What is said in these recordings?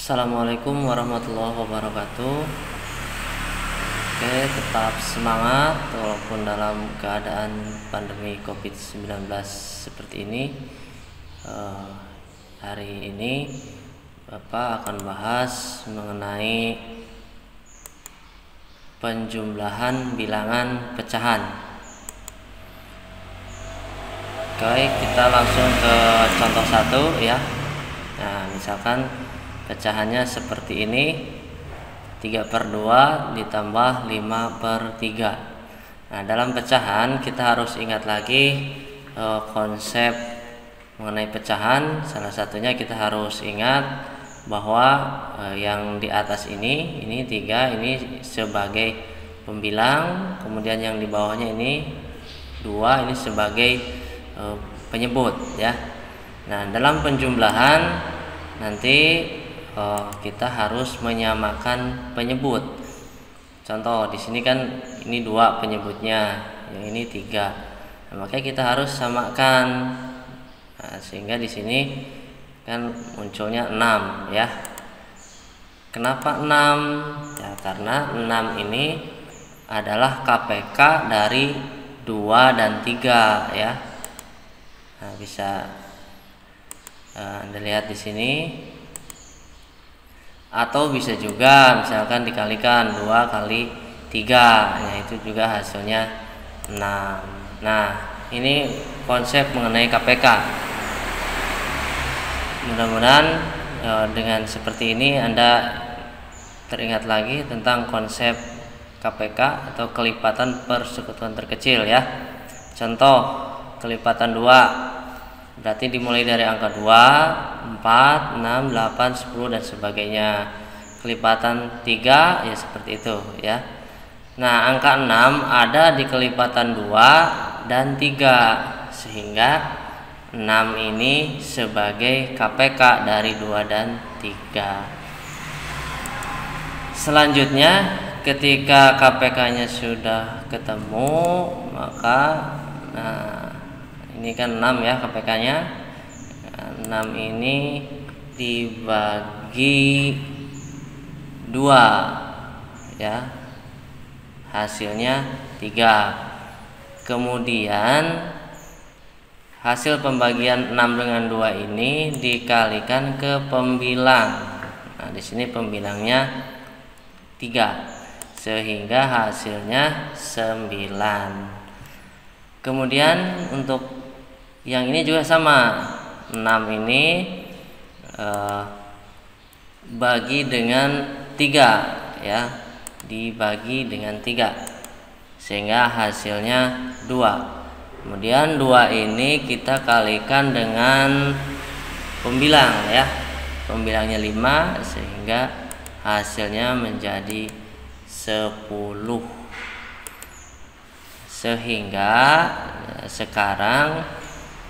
Assalamualaikum warahmatullahi wabarakatuh. Oke, tetap semangat walaupun dalam keadaan pandemi COVID-19 seperti ini. Hari ini Bapak akan bahas mengenai penjumlahan bilangan pecahan. Oke, kita langsung ke contoh 1 ya. Nah, misalkan pecahannya seperti ini, 3/2 ditambah 5/3. Nah, dalam pecahan kita harus ingat lagi konsep mengenai pecahan. Salah satunya kita harus ingat bahwa yang di atas ini 3 ini sebagai pembilang, kemudian yang di bawahnya ini 2 ini sebagai penyebut ya. Nah, dalam penjumlahan nanti kita harus menyamakan penyebut. Contoh di sini kan ini 2 penyebutnya, yang ini 3. Nah, makanya kita harus samakan. Nah, sehingga di sini kan munculnya 6 ya. Kenapa 6? Ya, karena 6 ini adalah KPK dari 2 dan 3 ya. Nah, bisa Anda lihat di sini. Atau bisa juga misalkan dikalikan 2 kali 3, nah itu juga hasilnya 6. Nah, ini konsep mengenai KPK. Mudah-mudahan dengan seperti ini Anda teringat lagi tentang konsep KPK atau kelipatan persekutuan terkecil ya. Contoh kelipatan 2 berarti dimulai dari angka 2, 4, 6, 8, 10 dan sebagainya. Kelipatan 3 ya seperti itu ya. Nah, angka 6 ada di kelipatan 2 dan 3, sehingga 6 ini sebagai KPK dari 2 dan 3. Selanjutnya ketika KPK-nya sudah ketemu, maka ini kan 6 ya KPK-nya. 6 ini dibagi 2 ya. Hasilnya 3. Kemudian hasil pembagian 6 dengan 2 ini dikalikan ke pembilang. Nah, di sini pembilangnya 3 sehingga hasilnya 9. Kemudian untuk yang ini juga sama, 6 ini bagi dengan 3 ya, dibagi dengan 3 sehingga hasilnya 2. Kemudian 2 ini kita kalikan dengan pembilang ya, pembilangnya 5 sehingga hasilnya menjadi 10. Sehingga sekarang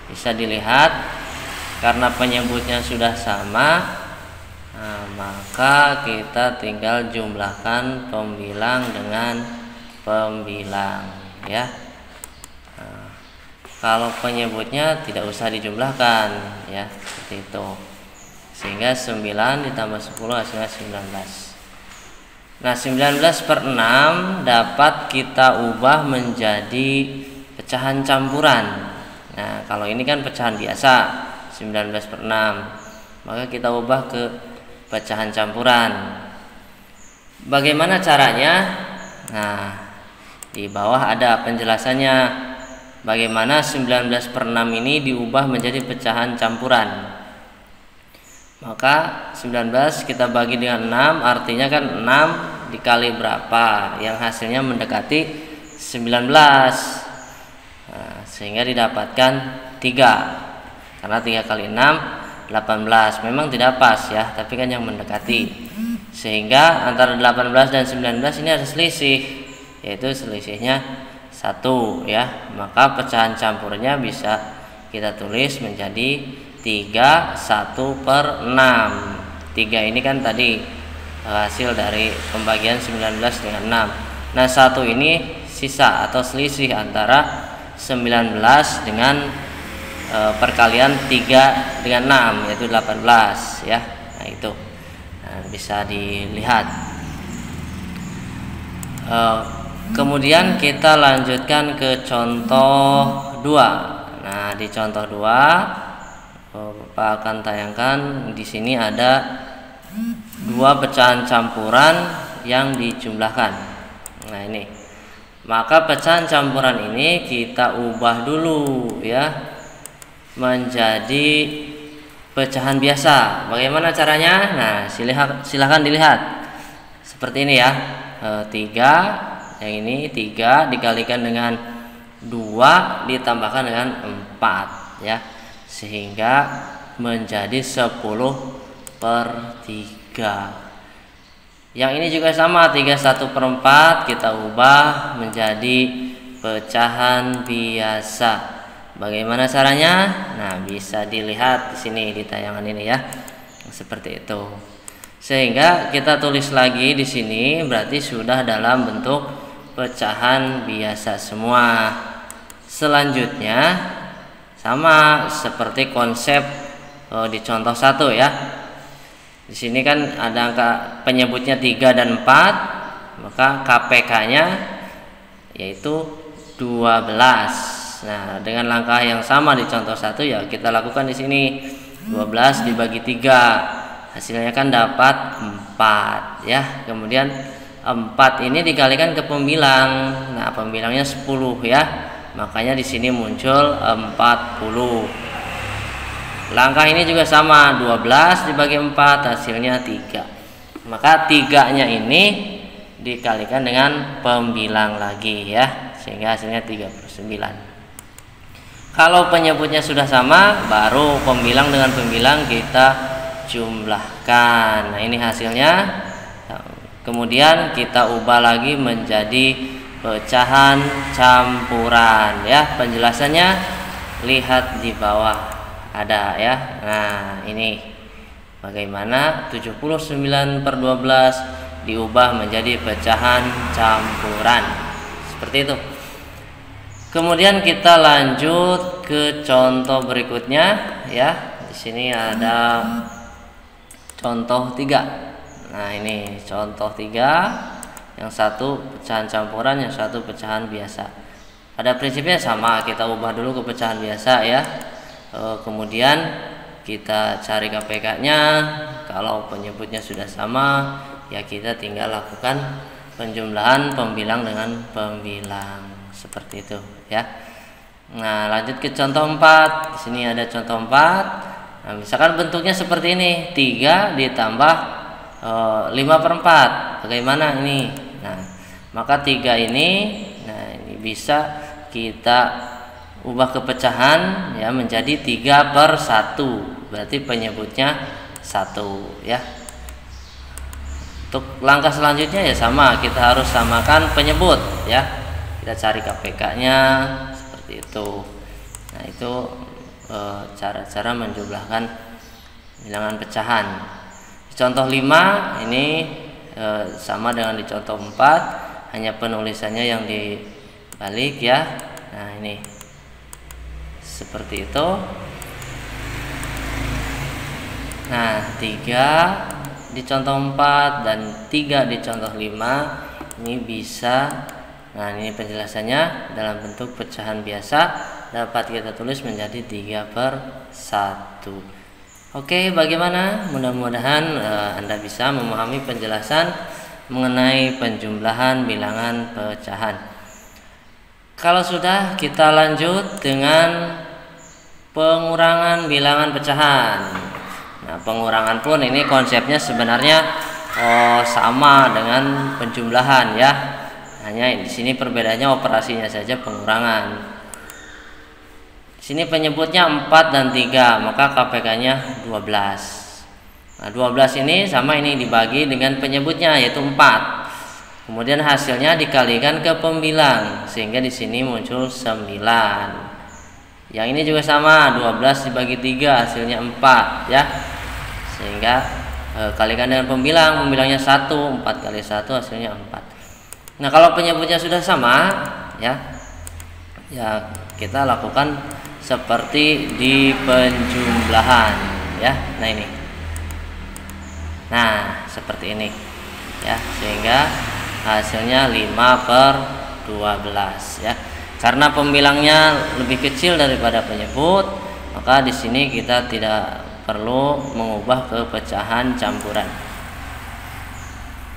bisa dilihat karena penyebutnya sudah sama, maka kita tinggal jumlahkan pembilang dengan pembilang ya. Kalau penyebutnya tidak usah dijumlahkan ya, seperti itu. Sehingga 9 ditambah 10 hasilnya 19. Nah, 19/6 dapat kita ubah menjadi pecahan campuran. Nah, kalau ini kan pecahan biasa 19/6, maka kita ubah ke pecahan campuran. Bagaimana caranya? Nah, di bawah ada penjelasannya bagaimana 19/6 ini diubah menjadi pecahan campuran. Maka 19 kita bagi dengan 6, artinya kan 6 dikali berapa yang hasilnya mendekati 19. Nah, sehingga didapatkan 3. Karena 3 kali 6 18. Memang tidak pas ya, tapi kan yang mendekati. Sehingga antara 18 dan 19 ini ada selisih, yaitu selisihnya 1 ya. Maka pecahan campurnya bisa kita tulis menjadi 3 1/6. 3 ini kan tadi hasil dari pembagian 19 dengan 6. Nah, 1 ini sisa atau selisih antara 19 dengan perkalian 3 dengan 6, yaitu 18 ya. Nah, itu. Nah, bisa dilihat. Kemudian kita lanjutkan ke contoh 2. Nah, di contoh 2 Bapak akan tayangkan di sini ada 2 pecahan campuran yang dijumlahkan. Nah, ini. Maka pecahan campuran ini kita ubah dulu ya menjadi pecahan biasa. Bagaimana caranya? Nah, silahkan dilihat. Seperti ini ya. 3 yang ini 3 dikalikan dengan 2 ditambahkan dengan 4 ya, sehingga menjadi 10/3. Yang ini juga sama, 3/1/4 kita ubah menjadi pecahan biasa. Bagaimana caranya? Nah, bisa dilihat di sini di tayangan ini ya. Seperti itu. Sehingga kita tulis lagi di sini berarti sudah dalam bentuk pecahan biasa semua. Selanjutnya sama seperti konsep di contoh 1 ya. Di sini kan ada angka penyebutnya 3 dan 4, maka KPK-nya yaitu 12. Nah, dengan langkah yang sama di contoh 1 ya kita lakukan di sini. 12 dibagi 3, hasilnya kan dapat 4 ya. Kemudian 4 ini dikalikan ke pembilang. Nah, pembilangnya 10 ya. Makanya di sini muncul 40. Langkah ini juga sama, 12 dibagi 4 hasilnya 3. Maka 3-nya ini dikalikan dengan pembilang lagi ya, sehingga hasilnya 39. Kalau penyebutnya sudah sama, baru pembilang dengan pembilang kita jumlahkan. Nah, ini hasilnya. Kemudian kita ubah lagi menjadi pecahan campuran ya. Penjelasannya lihat di bawah ada ya. Nah, ini bagaimana 79/12 diubah menjadi pecahan campuran. Seperti itu. Kemudian kita lanjut ke contoh berikutnya ya. Di sini ada contoh 3. Nah, ini contoh 3, yang satu pecahan campuran, yang satu pecahan biasa. Pada prinsipnya sama, kita ubah dulu ke pecahan biasa ya. Kemudian kita cari KPK-nya. Kalau penyebutnya sudah sama, ya kita tinggal lakukan penjumlahan pembilang dengan pembilang seperti itu ya. Nah, lanjut ke contoh 4. Di sini ada contoh 4. Nah, misalkan bentuknya seperti ini, 3 ditambah 5/4. Bagaimana ini? Nah, maka 3 ini, nah ini bisa kita ubah ke pecahan ya menjadi 3/1. Berarti penyebutnya 1 ya. Untuk langkah selanjutnya ya sama, kita harus samakan penyebut ya. Kita cari KPK-nya seperti itu. Nah, itu cara-cara menjumlahkan bilangan pecahan. Di contoh 5 ini sama dengan di contoh 4, hanya penulisannya yang dibalik ya. Nah, ini seperti itu. Nah, 3 di contoh 4 dan 3 di contoh 5 ini bisa. Nah, ini penjelasannya dalam bentuk pecahan biasa dapat kita tulis menjadi 3/1. Oke, bagaimana? Mudah-mudahan Anda bisa memahami penjelasan mengenai penjumlahan bilangan pecahan. Kalau sudah, kita lanjut dengan pengurangan bilangan pecahan. Nah, pengurangan pun ini konsepnya sebenarnya sama dengan penjumlahan ya. Hanya di sini perbedaannya operasinya saja pengurangan. Di sini penyebutnya 4 dan 3, maka KPK-nya 12. Nah, 12 ini sama ini dibagi dengan penyebutnya yaitu 4. Kemudian hasilnya dikalikan ke pembilang sehingga di sini muncul 9. Yang ini juga sama, 12 dibagi 3 hasilnya 4 ya. Sehingga kalikan dengan pembilang, pembilangnya 1, 4 kali 1 hasilnya 4. Nah, kalau penyebutnya sudah sama ya kita lakukan seperti di penjumlahan ya. Nah, ini. Nah, seperti ini ya, sehingga hasilnya 5/12 ya. Karena pembilangnya lebih kecil daripada penyebut, maka di sini kita tidak perlu mengubah ke pecahan campuran.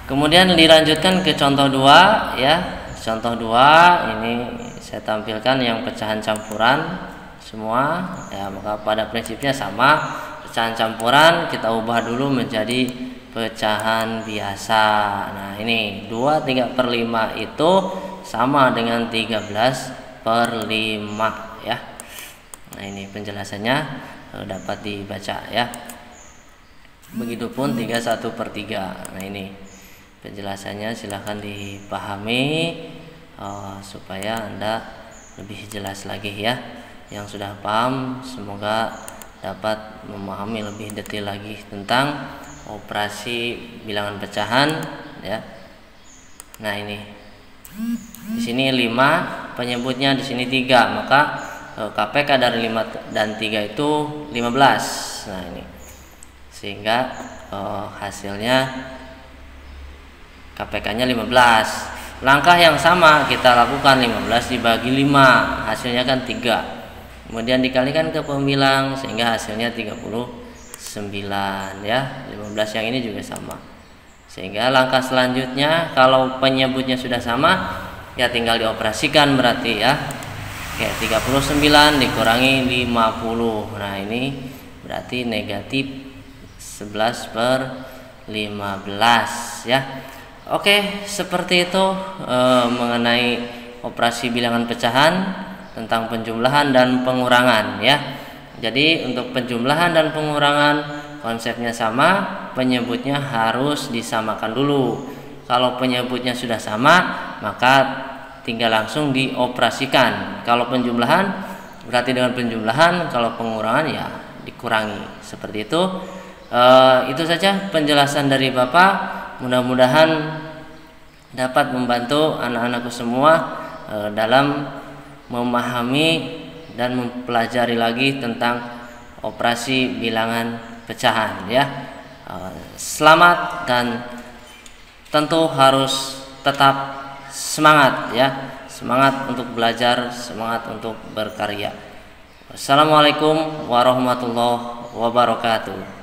Kemudian dilanjutkan ke contoh 2 ya. Contoh 2 ini saya tampilkan yang pecahan campuran semua ya, maka pada prinsipnya sama. Pecahan campuran kita ubah dulu menjadi pecahan biasa. Nah, ini 23/5 itu sama dengan 13/5 ya. Nah, ini penjelasannya dapat dibaca ya. Begitupun 31/3. Nah, ini penjelasannya silahkan dipahami supaya Anda lebih jelas lagi ya. Yang sudah paham semoga dapat memahami lebih detail lagi tentang operasi bilangan pecahan ya. Nah, ini di sini 5, penyebutnya di sini 3, maka KPK dari 5 dan 3 itu 15. Nah, ini sehingga hasilnya KPK-nya 15. Langkah yang sama kita lakukan, 15 dibagi 5, hasilnya kan 3. Kemudian dikalikan ke pembilang sehingga hasilnya 39 ya. 15 yang ini juga sama. Sehingga langkah selanjutnya kalau penyebutnya sudah sama ya tinggal dioperasikan berarti ya. Oke, 39 dikurangi 50. Nah, ini berarti negatif 11/15 ya. Oke, seperti itu mengenai operasi bilangan pecahan tentang penjumlahan dan pengurangan ya. Jadi untuk penjumlahan dan pengurangan konsepnya sama, penyebutnya harus disamakan dulu. Kalau penyebutnya sudah sama, maka tinggal langsung dioperasikan. Kalau penjumlahan berarti dengan penjumlahan, kalau pengurangan ya dikurangi. Seperti itu. Itu saja penjelasan dari Bapak. Mudah-mudahan dapat membantu anak-anakku semua dalam memahami dan mempelajari lagi tentang operasi bilangan pecahan ya. Selamat dan tentu harus tetap semangat ya. Semangat untuk belajar, semangat untuk berkarya. Wassalamualaikum warahmatullahi wabarakatuh.